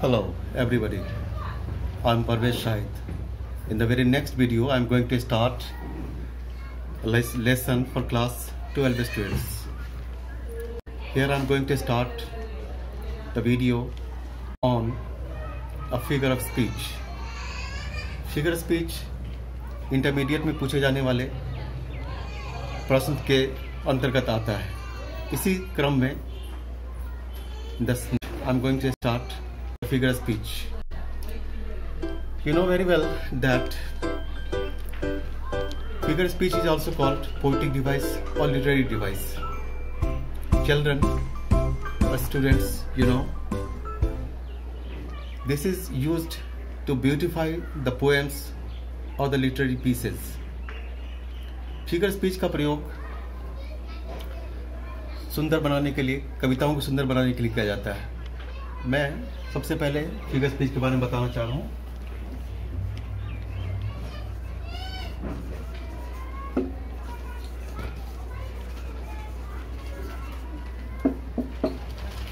Hello everybody, I'm Parvesh Shahid. In the very next video I'm going to start a lesson for class 12 students. Here I'm going to start the video on a figure of speech. Figure of speech intermediate में पूछे जाने वाले प्रश्न के अंतर्गत आता है. इसी क्रम में I'm going to start figure of speech. You know very well that figure of speech is also called poetic device or literary device. Children or students, this is used to beautify the poems or the literary pieces. Figure speech का प्रयोग सुंदर बनाने के लिए, कविताओं को सुंदर बनाने के लिए किया जाता है. मैं सबसे पहले फिगर स्पीच के बारे में बताना चाह रहा हूँ.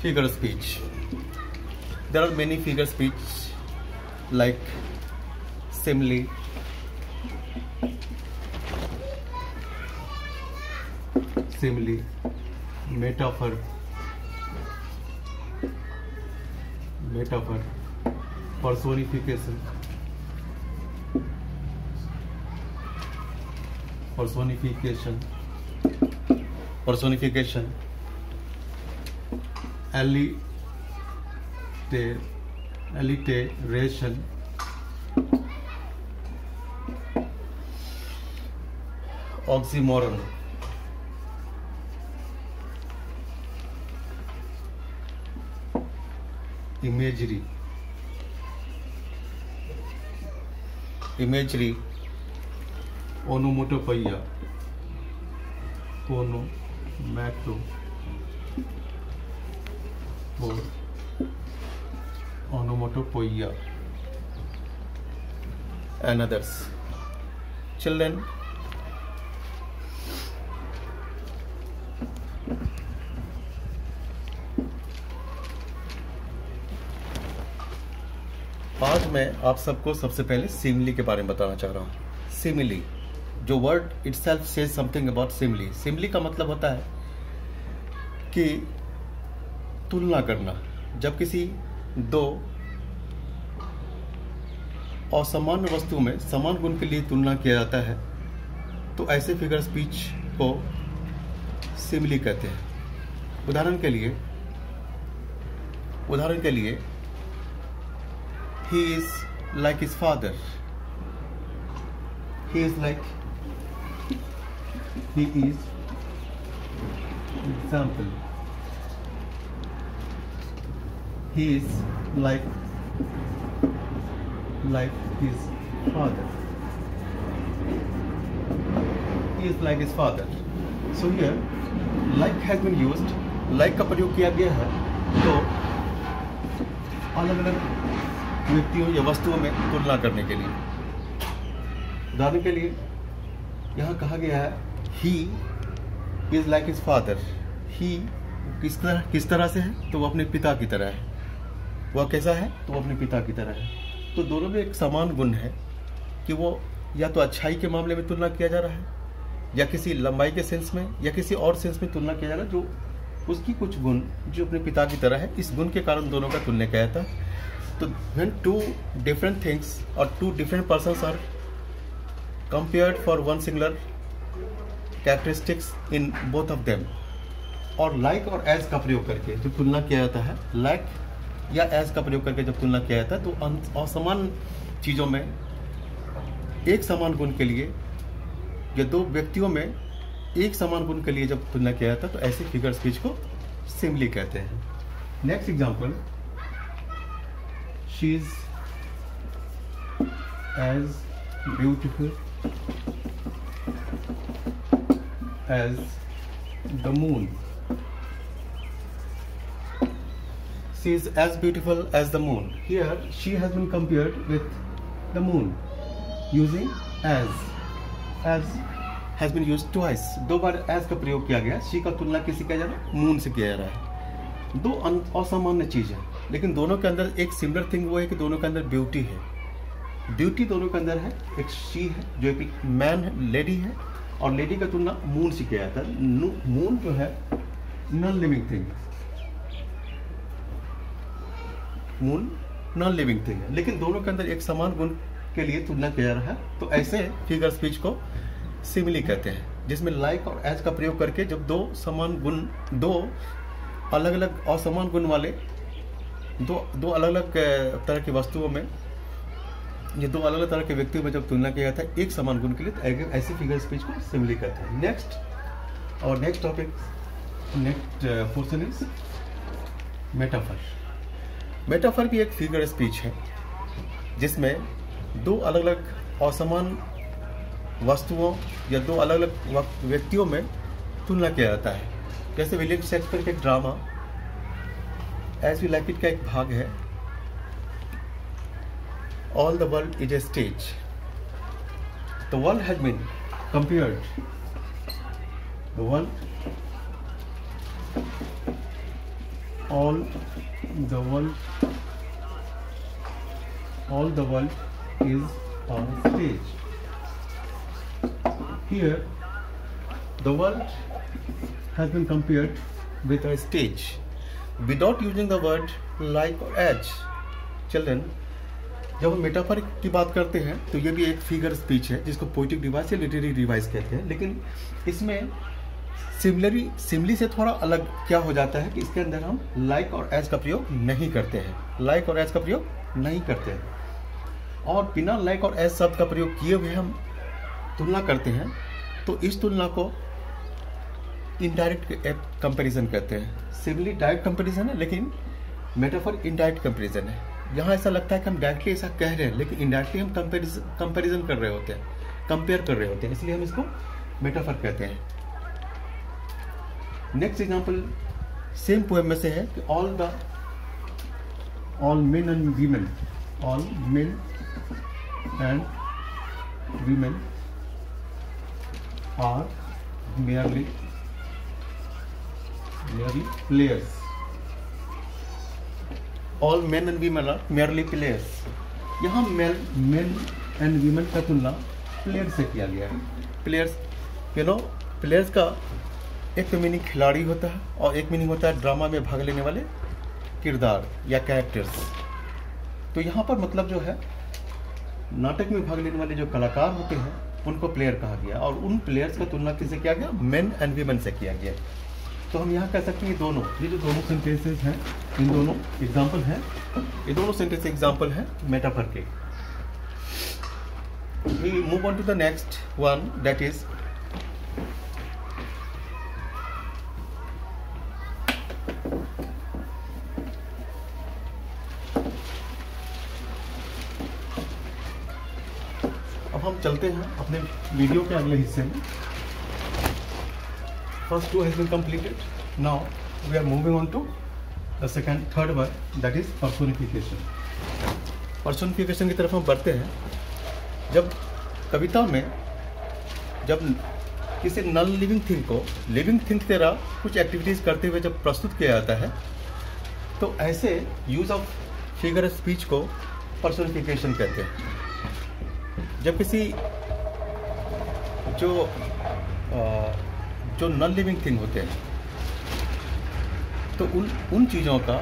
Figure speech. There are many figure speech like simile, metaphor, personification, alliteration, oxymoron, imagery, onomatopoeia, and others. Children, आज मैं आप सबको सबसे पहले सिमिली के बारे में बताना चाह रहा हूँ. सिमिली, जो word itself says something about simile. Simile का मतलब होता है कि तुलना करना. जब किसी दो असामान्य वस्तु में समान गुण के लिए तुलना किया जाता है तो ऐसे फिगर स्पीच को सिमिली कहते हैं. उदाहरण के लिए he is like his father. He is example. He is like his father. He is like his father. So here like has been used. Like का प्रयोग किया गया है तो अलग अलग व्यक्तियों या वस्तुओं में तुलना करने के लिए. उदाहरण के लिए यहाँ कहा गया है he is like his father. he किस तरह से है तो वो अपने पिता की तरह है. वह कैसा है तो वो अपने पिता की तरह है. तो दोनों में एक समान गुण है कि वो या तो अच्छाई के मामले में तुलना किया जा रहा है या किसी लंबाई के सेंस में या किसी और सेंस में तुलना किया जा रहा है जो उसकी कुछ गुण जो अपने पिता की तरह है. इस गुण के कारण दोनों का तुलना किया जाता है. So when two different things or two different persons are compared for one singular characteristics in both of them, और like और as का प्रयोग करके जब तुलना किया जाता है, like या as का प्रयोग करके जब तुलना किया जाता है तो असमान चीज़ों में एक समान गुण के लिए या दो व्यक्तियों में एक समान गुण के लिए जब तुलना किया जाता है तो ऐसे फिगर स्पीच को सिमिली कहते हैं. Next example, she is as beautiful as the moon. She is as beautiful as the moon. Here she has been compared with the moon using as. As has been used twice. 2 bar as का प्रयोग किया गया. she का तुलना किसी किया जा रहा है? moon से किया जा रहा है. दो असामान्य चीज़ है, लेकिन दोनों के अंदर एक सिमिलर थिंग वो है कि दोनों के अंदर ब्यूटी है। ब्यूटी दोनों के अंदर है। एक शी है जो एक मैन है, लेडी है, और लेडी का तुलना मून से किया जाता है। मून जो है non living thing, moon non living thing है, लेकिन दोनों के अंदर एक समान गुण के लिए तुलना किया जा रहा है। तो ऐसे फिगर स्पीच को सिमिली कहते हैं, जिसमें लाइक और एज का प्रयोग करके जब दो समान गुण, दो अलग अलग असमान गुण वाले दो अलग अलग तरह की वस्तुओं में, ये दो अलग अलग तरह के व्यक्तियों में जब तुलना किया जाता है एक समान गुण के लिए, तो ऐसे फिगर स्पीच को सिमिली कहते हैं। नेक्स्ट और next topic, next portion is metaphor. Metaphor भी एक फिगर स्पीच है जिसमें दो अलग अलग असमान वस्तुओं या दो अलग अलग व्यक्तियों में तुलना किया जाता है। जैसे विलियम शेक्सपियर के drama as we like it का एक भाग है, all the world is a stage. The world has been compared, the world, all the world is on a stage. Here the world has been compared with a stage without using the word like or as. Children, जब हम metaphor की बात करते हैं तो ये भी एक फिगर स्पीच है जिसको पोएटिक डिवाइस या लिटरेरी डिवाइस कहते हैं, लेकिन इसमें सिमिली से थोड़ा अलग क्या हो जाता है कि इसके अंदर हम लाइक और एज का प्रयोग नहीं करते हैं, लाइक और एज का प्रयोग नहीं करते हैं, और बिना लाइक और एज शब्द का प्रयोग किए हुए हम तुलना करते हैं, तो इस तुलना को इनडायरेक्ट कंपैरिजन कहते हैं। सिमिली डायरेक्ट कंपैरिजन है, लेकिन मेटाफर इनडायरेक्ट कंपैरिजन है। यहाँ ऐसा लगता है कि हम डायरेक्टली ऐसा कह रहे हैं, लेकिन इनडायरेक्टली हम कंपैरिजन कर रहे होते हैं, कंपेयर कर रहे होते हैं, इसलिए हम इसको मेटाफर कहते हैं। नेक्स्ट एग्जाम्पल सेम पोएम में से है कि all men and women, all men and women are merely players. All men and women are merely players. यहाँ men and women का तुलना प्लेयर से किया गया है। प्लेयर्स, प्लेयर्स का एक तो मीनिंग खिलाड़ी होता है और एक मीनिंग होता है ड्रामा में भाग लेने वाले किरदार या कैरेक्टर्स। तो यहाँ पर मतलब जो है नाटक में भाग लेने वाले जो कलाकार होते हैं उनको प्लेयर कहा गया, और उन प्लेयर्स का तुलना किससे किया गया? मेन एंड वीमेन से किया गया। तो हम यहाँ कह सकते हैं ये जो दोनों सेंटेंसेस हैं, इन दोनों एग्जाम्पल हैं, ये दोनों सेंटेंस एग्जाम्पल हैं मेटाफर के। We move on to the next one, that is अब हम चलते हैं अपने वीडियो के अगले हिस्से में। First two has been completed. Now we are moving on to the third one, that is personification. Personification की तरफ हम बढ़ते हैं। जब कविता में जब किसी नॉन लिविंग थिंग को लिविंग थिंग की तरह कुछ एक्टिविटीज करते हुए जब प्रस्तुत किया जाता है, तो ऐसे यूज ऑफ फिगर स्पीच को पर्सोनिफिकेशन कहते हैं। जब किसी जो नॉन लिविंग थिंग होते हैं, तो उन चीज़ों का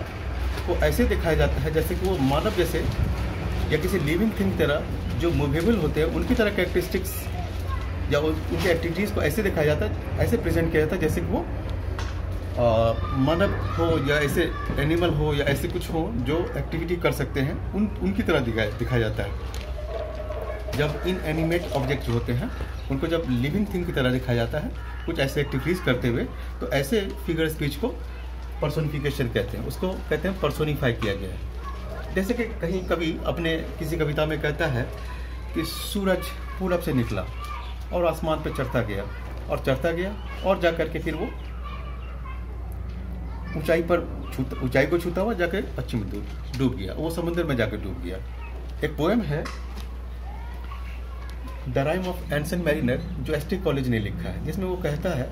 को ऐसे दिखाया जाता है जैसे कि वो मानव जैसे या किसी लिविंग थिंग की तरह जो मूवेबल होते हैं उनकी तरह कैरेक्टरिस्टिक्स या उनकी एक्टिविटीज़ को ऐसे दिखाया जाता है, ऐसे प्रेजेंट किया जाता है जैसे कि वो मानव हो या ऐसे एनिमल हो या ऐसे कुछ हो जो एक्टिविटी कर सकते हैं, उनकी तरह दिखाया जाता है। जब इन एनिमेट ऑब्जेक्ट होते हैं उनको जब लिविंग थिंग की तरह दिखाया जाता है कुछ ऐसे एक्टिविटीज़ करते हुए, तो ऐसे फिगर स्पीच को पर्सोनिफिकेशन कहते हैं। उसको कहते हैं पर्सोनिफाई किया गया है। जैसे कि कहीं कभी अपने किसी कविता में कहता है कि सूरज पूरब से निकला और आसमान पे चढ़ता गया और जा करके फिर वो ऊंचाई को छूता हुआ जाकर पश्चिम में डूब गया, वो समुद्र में जाकर डूब गया। एक पोएम है the rhyme of ancient mariner जो एसटी कॉलेज ने लिखा है, जिसमें वो कहता है